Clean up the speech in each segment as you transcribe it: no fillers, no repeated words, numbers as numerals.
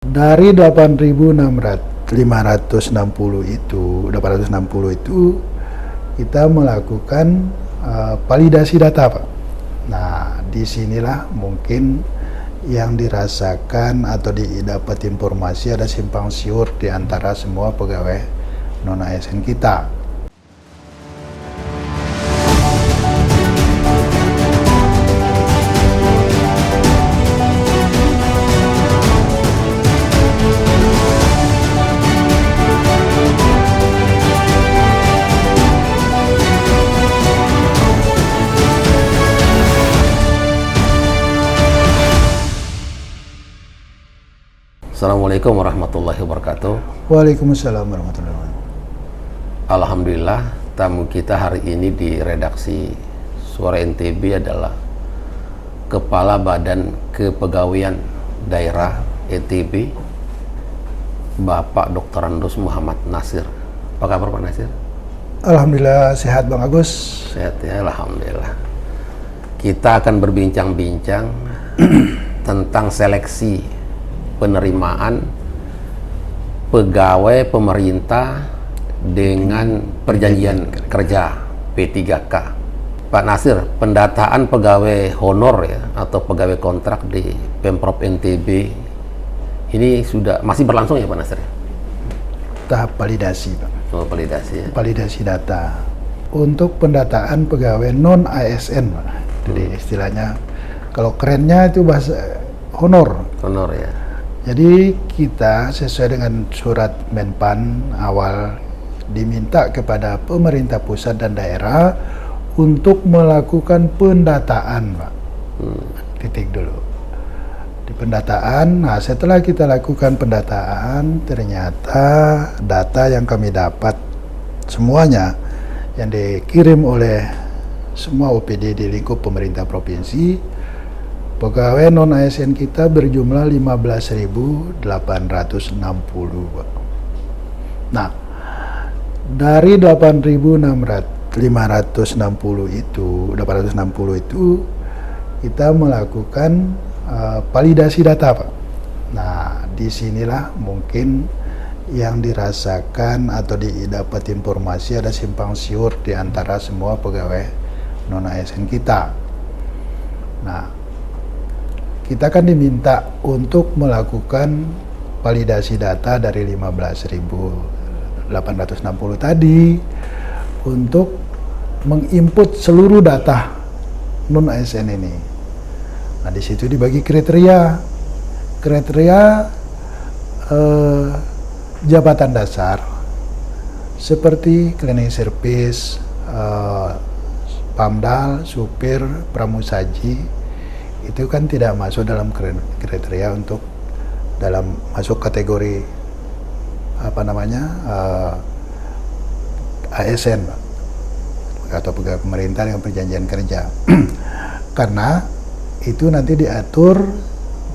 Dari 8.560 itu kita melakukan validasi data, Pak. Nah, disinilah mungkin yang dirasakan atau didapat informasi ada simpang siur di antara semua pegawai non ASN kita. Assalamualaikum warahmatullahi wabarakatuh. Waalaikumsalam warahmatullahi wabarakatuh. Alhamdulillah, tamu kita hari ini di redaksi Suara NTB adalah Kepala Badan Kepegawaian Daerah NTB, Bapak Dr. Andus Muhammad Nasir. Apa kabar Pak Nasir? Alhamdulillah sehat Bang Agus. Sehat ya, alhamdulillah. Kita akan berbincang-bincang tentang seleksi penerimaan pegawai pemerintah dengan perjanjian kerja P3K. Pak Nasir, pendataan pegawai honor ya atau pegawai kontrak di Pemprov NTB ini masih berlangsung ya Pak Nasir? Tahap validasi, Pak. Oh, validasi ya. Validasi data untuk pendataan pegawai non ASN, Pak. Jadi istilahnya kalau kerennya itu bahasa honor. Honor ya. Jadi kita sesuai dengan surat Menpan awal diminta kepada pemerintah pusat dan daerah untuk melakukan pendataan, Pak. Titik dulu. Di pendataan, nah setelah kita lakukan pendataan, ternyata data yang kami dapat semuanya yang dikirim oleh semua OPD di lingkup pemerintah provinsi, pegawai non ASN kita berjumlah 15.860, Pak. Nah, dari 8.560 itu kita melakukan validasi data, Pak. Nah, disinilah mungkin yang dirasakan atau didapat informasi ada simpang siur di antara semua pegawai non ASN kita. Nah, kita kan diminta untuk melakukan validasi data dari 15.860 tadi untuk menginput seluruh data non ASN ini. Nah, di situ dibagi kriteria jabatan dasar seperti cleaning service, pamdal, supir, pramusaji. Itu kan tidak masuk dalam kriteria untuk masuk kategori ASN, Pak, atau pegawai pemerintah dengan perjanjian kerja. Karena itu nanti diatur,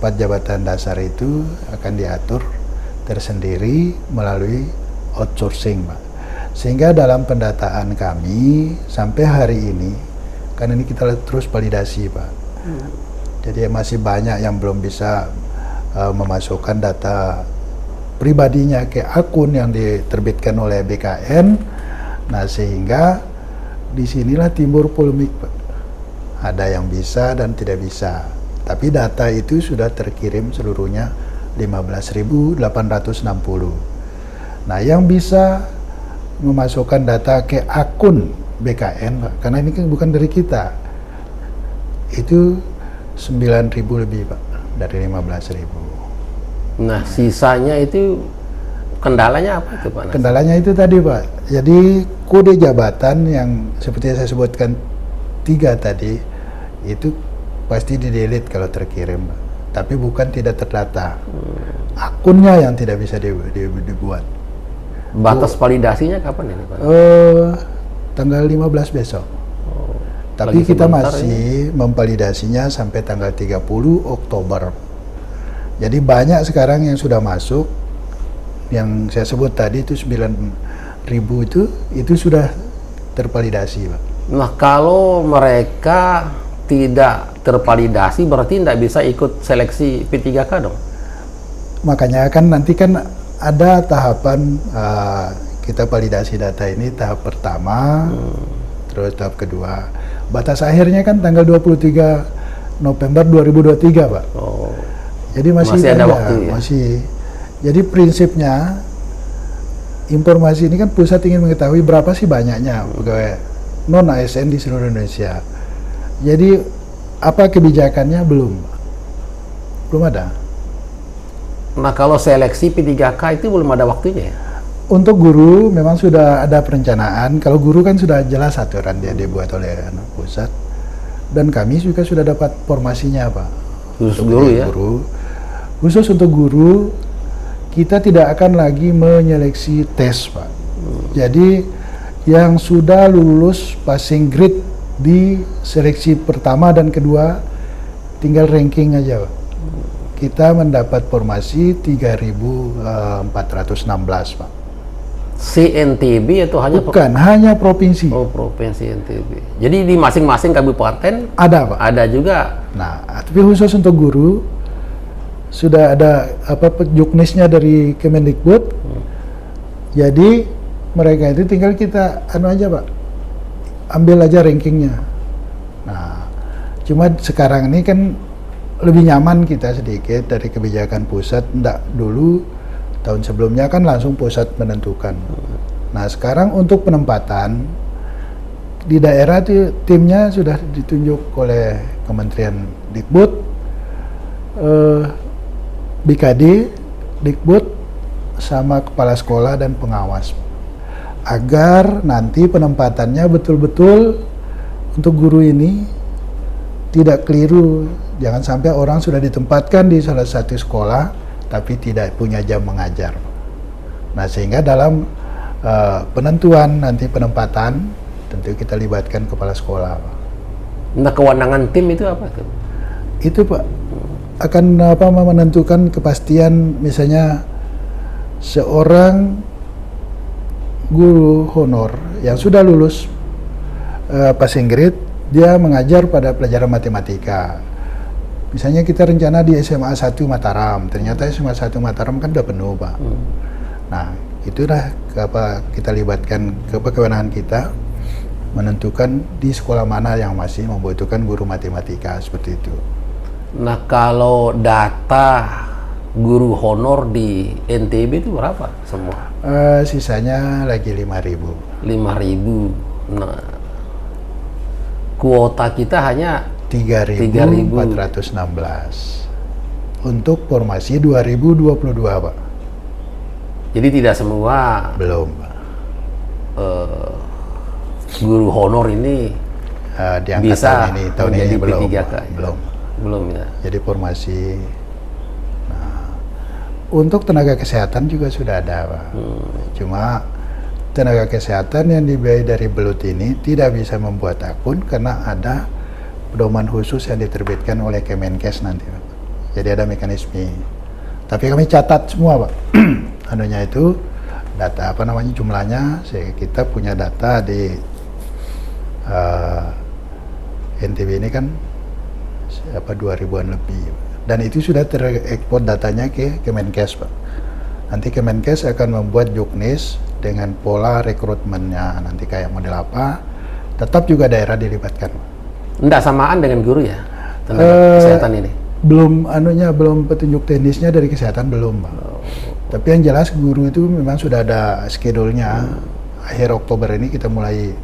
4 jabatan dasar itu akan diatur tersendiri melalui outsourcing, Pak. Sehingga dalam pendataan kami sampai hari ini, kan ini kita terus validasi, Pak. Jadi masih banyak yang belum bisa memasukkan data pribadinya ke akun yang diterbitkan oleh BKN. Nah, sehingga disinilah timbul polemik, Pak. Ada yang bisa dan tidak bisa. Tapi data itu sudah terkirim seluruhnya 15.860. Nah, yang bisa memasukkan data ke akun BKN, Pak, karena ini kan bukan dari kita, itu 9.000 lebih, Pak, dari 15.000. Nah, sisanya itu kendalanya apa itu, Pak? Kendalanya itu tadi, Pak. Jadi kode jabatan yang seperti yang saya sebutkan 3 tadi, itu pasti di-delete kalau terkirim, Pak. Tapi bukan tidak terdata. Akunnya yang tidak bisa dibuat. Batas validasinya kapan ini, Pak? Tanggal 15 besok. Tapi kita masih memvalidasinya sampai tanggal 30 Oktober. Jadi banyak sekarang yang sudah masuk, yang saya sebut tadi itu 9.000 itu sudah tervalidasi, Pak. Nah, kalau mereka tidak tervalidasi berarti tidak bisa ikut seleksi P3K dong? Makanya kan nanti kan ada tahapan kita validasi data ini tahap pertama, terus tahap kedua. Batas akhirnya kan tanggal 23 November 2023, Pak. Oh. Jadi masih ada waktu ya? Masih. Jadi prinsipnya informasi ini kan pusat ingin mengetahui berapa sih banyaknya pegawai non ASN di seluruh Indonesia. Jadi apa kebijakannya belum ada. Nah, kalau seleksi P3K itu belum ada waktunya ya? Untuk guru memang sudah ada perencanaan. Kalau guru kan sudah jelas aturan dia dibuat oleh pusat. Dan kami juga sudah dapat formasinya, Pak. Khusus guru ya? Khusus untuk guru, kita tidak akan lagi menyeleksi tes, Pak. Jadi yang sudah lulus passing grade di seleksi pertama dan kedua tinggal ranking aja, Pak. Kita mendapat formasi 3.416, Pak. CNTB atau hanya Bukan, hanya provinsi. Oh, provinsi NTB. Jadi di masing-masing kabupaten Ada, Pak. ada juga. Nah, tapi khusus untuk guru sudah ada juknisnya dari Kemendikbud. Jadi mereka itu tinggal kita aja, Pak. Ambil aja rankingnya. Nah, cuma sekarang ini kan lebih nyaman kita sedikit dari kebijakan pusat. Nggak dulu tahun sebelumnya kan langsung pusat menentukan. Nah, sekarang untuk penempatan di daerah itu timnya sudah ditunjuk oleh Kementerian Dikbud, BKD, Dikbud, sama kepala sekolah dan pengawas, agar nanti penempatannya betul-betul untuk guru ini tidak keliru. Jangan sampai orang sudah ditempatkan di salah satu sekolah tapi tidak punya jam mengajar. Nah, sehingga dalam penentuan nanti penempatan tentu kita libatkan kepala sekolah. Nah, kewenangan tim itu apa tuh? Itu, Pak, akan menentukan kepastian, misalnya seorang guru honor yang sudah lulus passing grade, dia mengajar pada pelajaran matematika. Misalnya kita rencana di SMA 1 Mataram, ternyata SMA 1 Mataram kan udah penuh, Pak. Nah, itulah kita libatkan kewenangan kita menentukan di sekolah mana yang masih membutuhkan guru matematika, seperti itu. Nah, kalau data guru honor di NTB itu berapa semua? Sisanya lagi 5.000. 5.000. Nah, kuota kita hanya 3.416 untuk formasi 2022, Pak. Jadi tidak semua Belum, Pak. Guru honor ini Diangkat bisa tahun ini belum, P3K, Pak. belum ya. Jadi formasi. Nah, untuk tenaga kesehatan juga sudah ada, Pak. Cuma tenaga kesehatan yang dibiayai dari Belut ini tidak bisa membuat akun karena ada pedoman khusus yang diterbitkan oleh Kemenkes nanti, Pak. Jadi ada mekanisme. Tapi kami catat semua, Pak. Anunya itu data jumlahnya. Kita punya data di NTB ini kan 2.000-an lebih. Dan itu sudah terekspor datanya ke Kemenkes, Pak. Nanti Kemenkes akan membuat juknis dengan pola rekrutmennya. Nanti kayak model apa. Tetap juga daerah dilibatkan, Pak. Enggak samaan dengan guru ya, tenaga kesehatan ini? Belum petunjuk teknisnya dari kesehatan belum, Pak. Tapi yang jelas guru itu memang sudah ada schedule-nya. Akhir Oktober ini kita mulai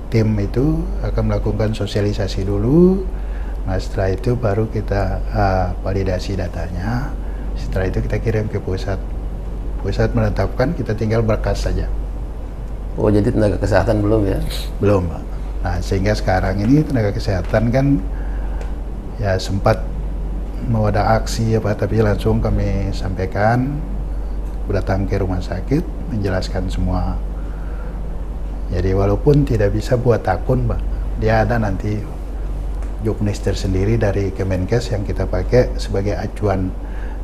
tim itu akan melakukan sosialisasi dulu. Nah, setelah itu baru kita validasi datanya. Setelah itu kita kirim ke pusat. Pusat menetapkan, kita tinggal berkas saja. Oh, jadi tenaga kesehatan belum ya? Belum, Pak. Nah, sehingga sekarang ini tenaga kesehatan kan ya sempat mau ada aksi tapi langsung kami sampaikan, datang ke rumah sakit menjelaskan semua. Jadi walaupun tidak bisa buat akun, Pak, dia ada nanti juknis tersendiri dari Kemenkes yang kita pakai sebagai acuan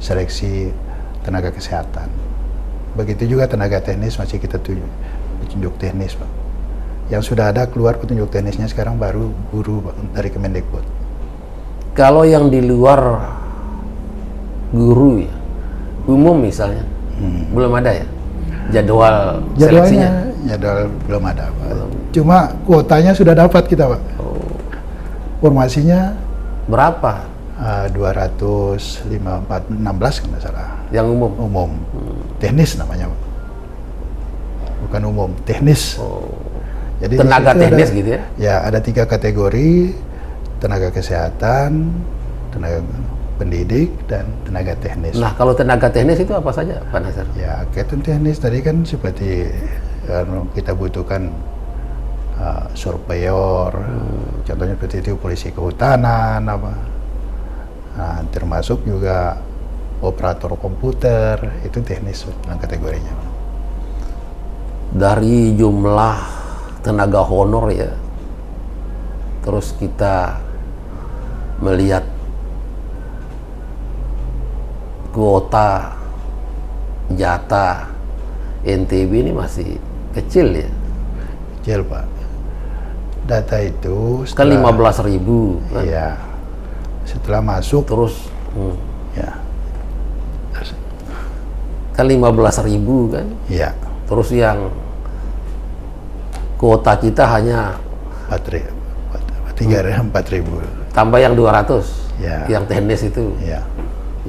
seleksi tenaga kesehatan. Begitu juga tenaga teknis masih kita tunjuk teknis, Pak. Yang sudah ada keluar petunjuk teknisnya sekarang baru guru, Pak, dari Kemendikbud. Kalau yang di luar guru ya, umum misalnya? Belum ada ya? Jadwal Jadwalnya, seleksinya? jadwal belum ada, Pak. Cuma kuotanya sudah dapat kita, Pak. Formasinya Berapa 216 kalau nggak salah. yang umum? Umum. Teknis namanya, Pak. Bukan umum, teknis. Jadi Tenaga di situ teknis ada, gitu ya? Ya, ada 3 kategori: tenaga kesehatan, tenaga pendidik, dan tenaga teknis. Nah, kalau tenaga teknis itu apa saja, Pak Nasir? Ya, kegiatan teknis tadi kan seperti kita butuhkan surveyor, contohnya seperti itu, polisi kehutanan, apa. Nah, termasuk juga operator komputer, itu teknis kategorinya. Dari jumlah tenaga honor ya, terus kita melihat kuota jatah NTB ini masih kecil ya. Kecil, Pak. Data itu Kan 15.000 kan. Iya. Setelah masuk, Terus ya, kan 15.000 kan. iya, Terus yang kuota kita hanya 4.000. tambah yang 200 Ya. yang teknis itu. Ya,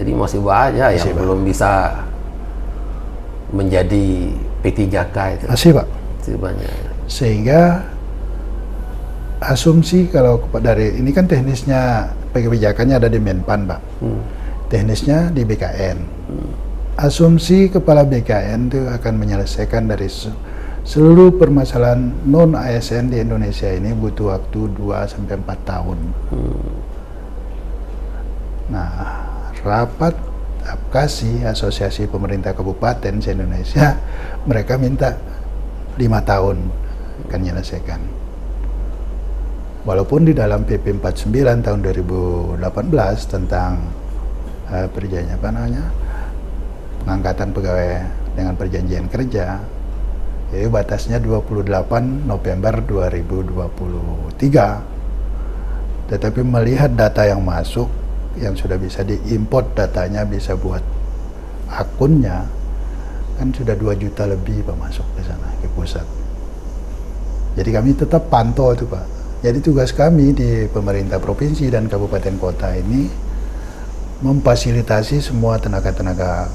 Jadi masih banyak yang Pak. belum bisa menjadi P3K itu. masih, Pak. Masih banyak. Sehingga asumsi kalau dari ini kan teknisnya kebijakannya ada di Menpan, Pak. Teknisnya di BKN. Asumsi kepala BKN itu akan menyelesaikan dari seluruh permasalahan non ASN di Indonesia ini butuh waktu 2-4 tahun. Nah, rapat APKASI, Asosiasi Pemerintah Kabupaten se-Indonesia, mereka minta 5 tahun akan menyelesaikan. Walaupun di dalam PP 49 tahun 2018 tentang perjanjian pengangkatan pegawai dengan perjanjian kerja, yaitu batasnya 28 November 2023. Tetapi melihat data yang masuk, yang sudah bisa diimport datanya, bisa buat akunnya, kan sudah 2 juta lebih, Pak, masuk ke sana, ke pusat. Jadi kami tetap pantau itu, Pak. Jadi tugas kami di pemerintah provinsi dan kabupaten kota ini memfasilitasi semua tenaga-tenaga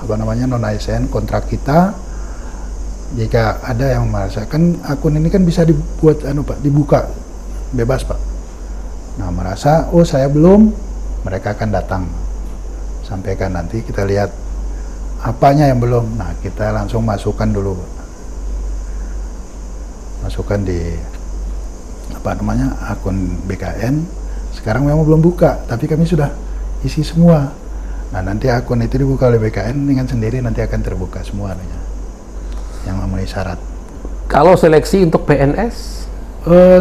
non ASN kontrak kita. Jika ada yang merasa, kan akun ini kan bisa dibuat Pak, dibuka bebas, Pak. Nah, merasa saya belum, mereka akan datang, sampaikan, nanti kita lihat apanya yang belum. Nah, kita langsung masukkan dulu, Pak. Masukkan di akun BKN. Sekarang memang belum buka, tapi kami sudah isi semua. Nah, nanti akun itu dibuka oleh BKN dengan sendiri, nanti akan terbuka semuanya yang memenuhi syarat. Kalau seleksi untuk PNS?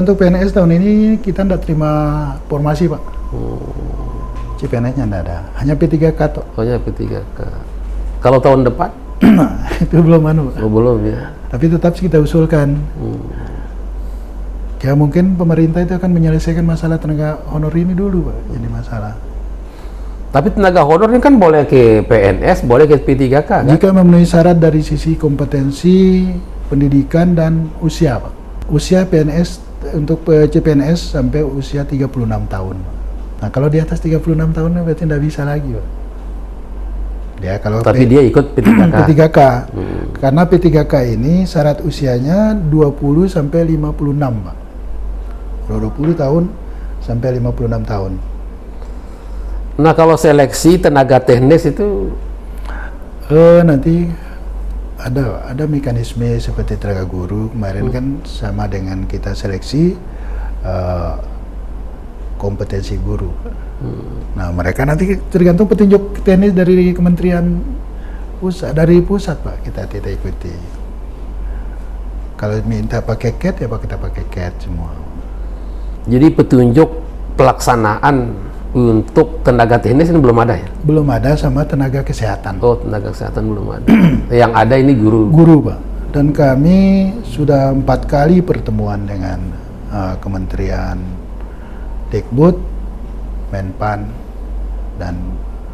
Untuk PNS tahun ini kita tidak terima formasi, Pak. CPNS-nya tidak ada, hanya P3K toh. Oh ya, P3K. Kalau tahun depan? Itu belum Pak. Oh, belum ya. Tapi tetap kita usulkan. Ya, mungkin pemerintah itu akan menyelesaikan masalah tenaga honor ini dulu, Pak. Jadi masalah. Tapi tenaga honor ini kan boleh ke PNS, boleh ke P3K kan? Jika memenuhi syarat dari sisi kompetensi, pendidikan, dan usia, Pak. Usia PNS untuk CPNS sampai usia 36 tahun. Nah, kalau di atas 36 tahun berarti tidak bisa lagi, Pak. Dia kalau Tapi dia ikut P3K. P3K. Karena P3K ini syarat usianya 20 sampai 56, Pak. 20 tahun sampai 56 tahun. Nah, kalau seleksi tenaga teknis itu nanti ada mekanisme seperti tenaga guru kemarin kan sama dengan kita seleksi kompetensi guru. Nah, mereka nanti tergantung petunjuk teknis dari kementerian dari pusat, Pak, kita tidak ikuti. Kalau minta pakai CAT ya Pak, kita pakai CAT semua. jadi petunjuk pelaksanaan untuk tenaga teknis ini belum ada ya? Belum ada sama tenaga kesehatan. Oh, tenaga kesehatan belum ada. Yang ada ini guru. Guru, Pak. Dan kami sudah 4 kali pertemuan dengan Kementerian Dikbud, Menpan, dan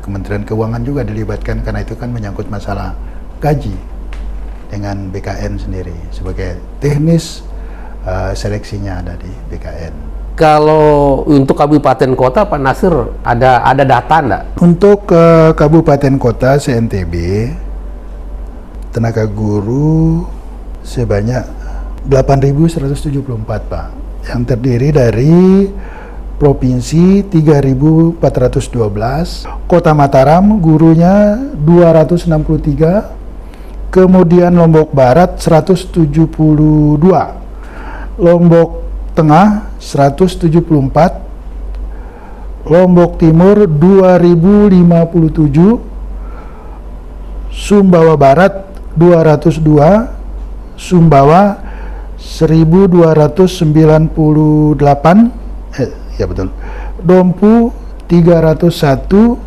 Kementerian Keuangan juga dilibatkan karena itu kan menyangkut masalah gaji dengan BKN sendiri sebagai teknis seleksinya ada di BKN. Kalau untuk kabupaten kota Pak Nasir ada data enggak? Untuk kabupaten kota se-NTB tenaga guru sebanyak 8.174 Pak, yang terdiri dari provinsi 3.412, Kota Mataram gurunya 263, kemudian Lombok Barat 172, Lombok Tengah 174, Lombok Timur 2.057, Sumbawa Barat 202, Sumbawa 1.298, ya betul, Dompu 301,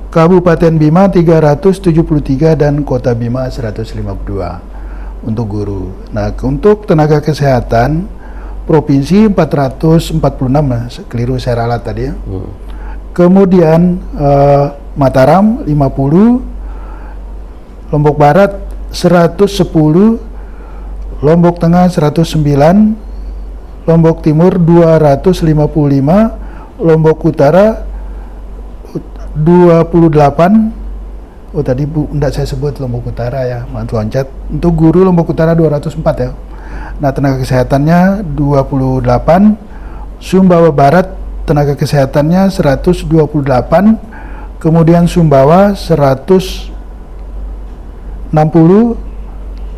Kabupaten Bima 373, dan Kota Bima 152 untuk guru. Nah, untuk tenaga kesehatan provinsi 446, keliru saya ralat tadi ya. Kemudian Mataram 50, Lombok Barat 110, Lombok Tengah 109, Lombok Timur 255, Lombok Utara 28. Oh tadi enggak saya sebut Lombok Utara ya, maaf loncat. Untuk guru Lombok Utara 204 ya. Nah, tenaga kesehatannya 28, Sumbawa Barat tenaga kesehatannya 128, kemudian Sumbawa 160,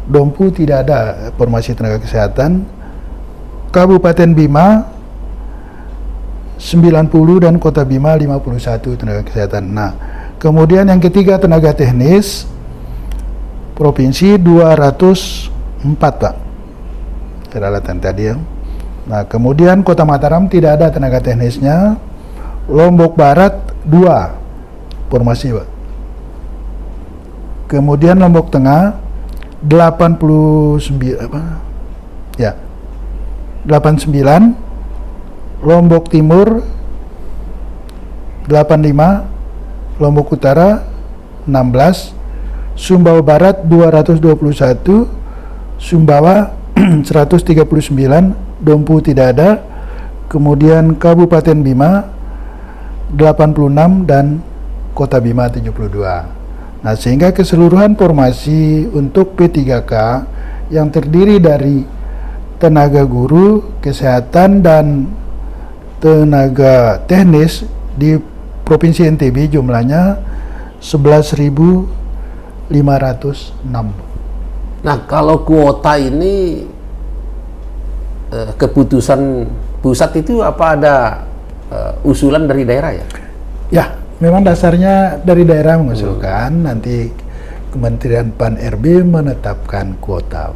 Dompu tidak ada formasi tenaga kesehatan, Kabupaten Bima 90, dan Kota Bima 51 tenaga kesehatan. Nah, kemudian yang ketiga tenaga teknis provinsi 204 Pak, peralatan tadi ya. Nah, kemudian Kota Mataram tidak ada tenaga teknisnya, Lombok Barat 2 formasi Pak, kemudian Lombok Tengah 89 ya 89, Lombok Timur 85, Lombok Utara 16, Sumbawa Barat 221, Sumbawa 139, Dompu tidak ada, kemudian Kabupaten Bima 86, dan Kota Bima 72. Nah, sehingga keseluruhan formasi untuk P3K yang terdiri dari tenaga guru, kesehatan, dan tenaga teknis di Provinsi NTB jumlahnya 11.506. Nah, kalau kuota ini keputusan pusat itu apa ada usulan dari daerah ya? Ya, memang dasarnya dari daerah mengusulkan, nanti Kementerian Pan-RB menetapkan kuota.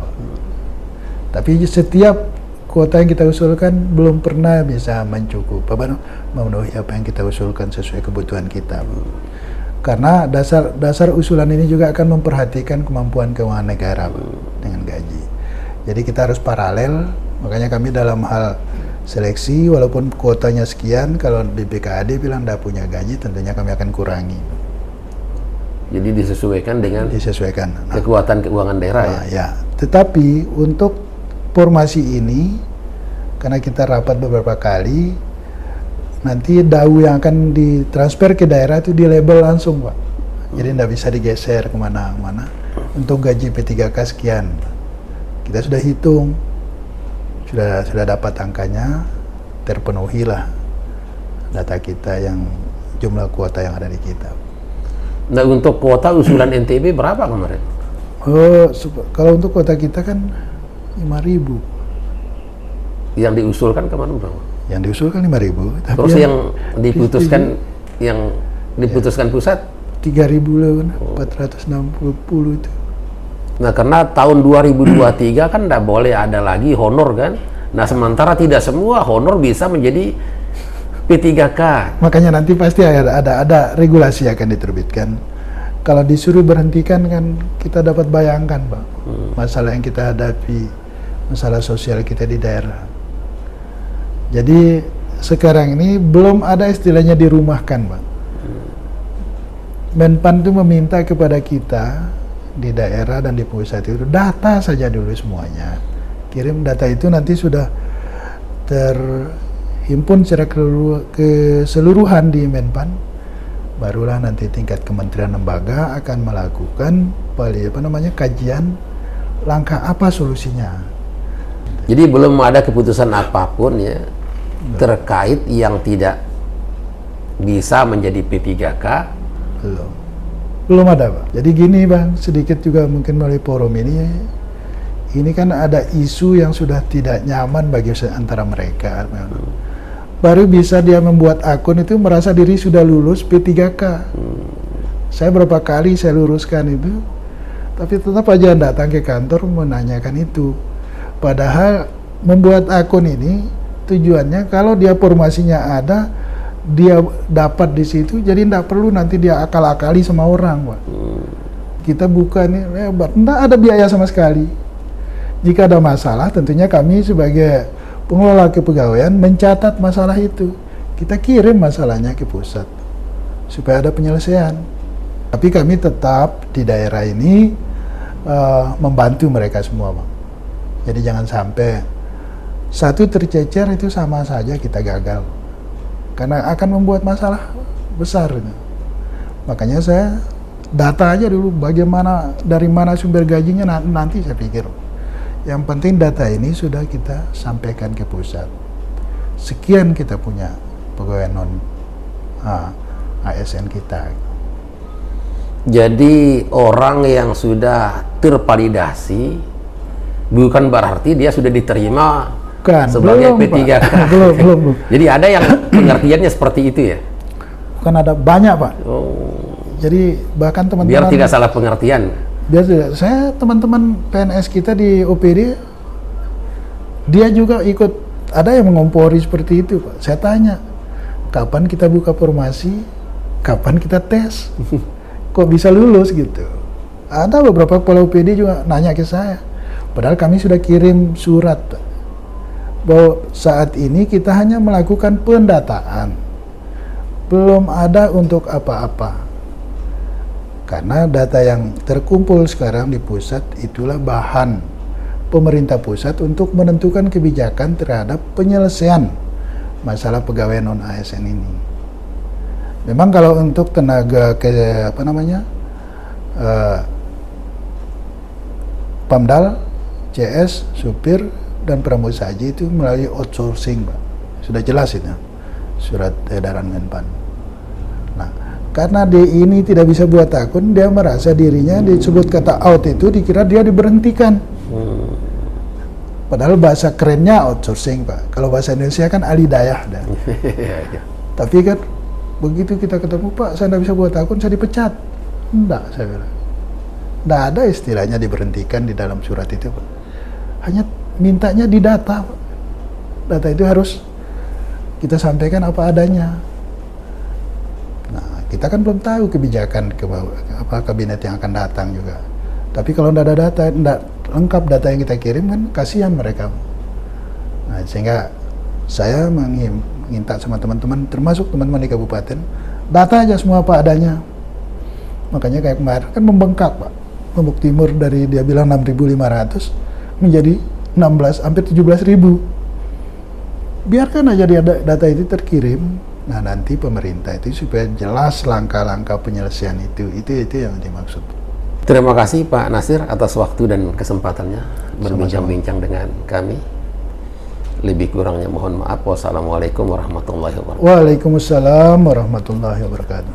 Tapi setiap kuota yang kita usulkan belum pernah bisa memenuhi apa yang kita usulkan sesuai kebutuhan kita. Karena dasar usulan ini juga akan memperhatikan kemampuan keuangan negara dengan gaji. Jadi kita harus paralel, makanya kami dalam hal seleksi, walaupun kuotanya sekian, kalau di BKAD bilang tidak punya gaji, tentunya kami akan kurangi. Jadi disesuaikan dengan kekuatan keuangan daerah ya? Ya, tetapi untuk formasi ini, karena kita rapat beberapa kali, nanti DAU yang akan ditransfer ke daerah itu di label langsung Pak. Jadi tidak bisa digeser kemana-mana. Untuk gaji P3K sekian, kita sudah hitung, sudah dapat angkanya, terpenuhilah data kita yang jumlah kuota yang ada di kita. Nah, untuk kuota usulan NTB berapa kemarin? Kalau untuk kuota kita kan 5.000. Yang diusulkan kemana berapa? Yang diusulkan 5.000. Terus yang diputuskan pusat? 3.460 itu. Nah, karena tahun 2023 kan tidak boleh ada lagi honor kan? Nah, sementara tidak semua honor bisa menjadi P3K. Makanya nanti pasti ada regulasi akan diterbitkan. Kalau disuruh berhentikan kan kita dapat bayangkan Pak, masalah yang kita hadapi, masalah sosial kita di daerah. Jadi sekarang ini belum ada istilahnya dirumahkan Pak. Menpan itu meminta kepada kita di daerah dan di pusat itu data saja dulu semuanya. Kirim data itu nanti sudah terhimpun secara keseluruhan di Menpan. Barulah nanti tingkat kementerian lembaga akan melakukan kajian langkah apa solusinya. Jadi belum ada keputusan apapun ya terkait yang tidak bisa menjadi P3K. Belum ada, Pak. Jadi gini, Bang, sedikit juga mungkin melalui forum ini kan ada isu yang sudah tidak nyaman bagi antara mereka. Baru bisa dia membuat akun itu merasa diri sudah lulus P3K. Saya berapa kali saya luruskan itu, tapi tetap aja datang ke kantor menanyakan itu. Padahal membuat akun ini tujuannya kalau dia formasinya ada, dia dapat di situ, jadi tidak perlu nanti dia akal-akali sama orang, Pak. Kita buka nih lebar, tidak ada biaya sama sekali. Jika ada masalah, tentunya kami sebagai pengelola kepegawaian mencatat masalah itu. Kita kirim masalahnya ke pusat supaya ada penyelesaian. Tapi kami tetap di daerah ini membantu mereka semua, Pak. Jadi jangan sampai satu tercecer itu sama saja kita gagal. Karena akan membuat masalah besar. Makanya saya data aja dulu, bagaimana, dari mana sumber gajinya nanti saya pikir. Yang penting data ini sudah kita sampaikan ke pusat. Sekian kita punya pegawai non ASN kita. Jadi orang yang sudah tervalidasi bukan berarti dia sudah diterima sebagai P3K. Belum. Jadi ada yang pengertiannya seperti itu ya? Bukan, ada banyak, Pak. Jadi bahkan teman-teman, biar tidak salah pengertian. Biar tidak. Saya teman-teman PNS kita di OPD, dia juga ikut, ada yang mengompori seperti itu, Pak. Saya tanya, kapan kita buka formasi, kapan kita tes, kok bisa lulus gitu. Ada beberapa kepala OPD juga nanya ke saya. Padahal kami sudah kirim surat, Pak, bahwa saat ini kita hanya melakukan pendataan, belum ada untuk apa-apa. Karena data yang terkumpul sekarang di pusat itulah bahan pemerintah pusat untuk menentukan kebijakan terhadap penyelesaian masalah pegawai non ASN ini. Memang kalau untuk tenaga Pamdal, CS, supir, dan pramusaji itu melalui outsourcing, Pak. Sudah jelas itu surat edaran Menpan. Nah, karena dia ini tidak bisa buat akun, dia merasa dirinya disebut kata out itu dikira dia diberhentikan. Padahal bahasa kerennya outsourcing, Pak. Kalau bahasa Indonesia kan alidayah dah. Tapi kan begitu kita ketemu, Pak, saya tidak bisa buat akun, saya dipecat. Enggak, saya bilang. Tidak ada istilahnya diberhentikan di dalam surat itu, Pak. Hanya mintanya di data. Data itu harus kita sampaikan apa adanya. Nah, kita kan belum tahu kebijakan kabinet yang akan datang juga. Tapi kalau tidak ada data, tidak lengkap data yang kita kirim, kan kasihan mereka. Nah, sehingga saya minta sama teman-teman, termasuk teman-teman di kabupaten, data aja semua apa adanya. Makanya kayak kemarin kan membengkak, Pak. Lombok Timur dari dia bilang 6.500 menjadi 16 hampir 17.000. Biarkan aja dia data itu terkirim. Nah, nanti pemerintah itu supaya jelas langkah-langkah penyelesaian itu yang dimaksud. Terima kasih Pak Nasir atas waktu dan kesempatannya berbincang-bincang dengan kami. Lebih kurangnya mohon maaf. Wassalamualaikum warahmatullahi wabarakatuh. Waalaikumsalam warahmatullahi wabarakatuh.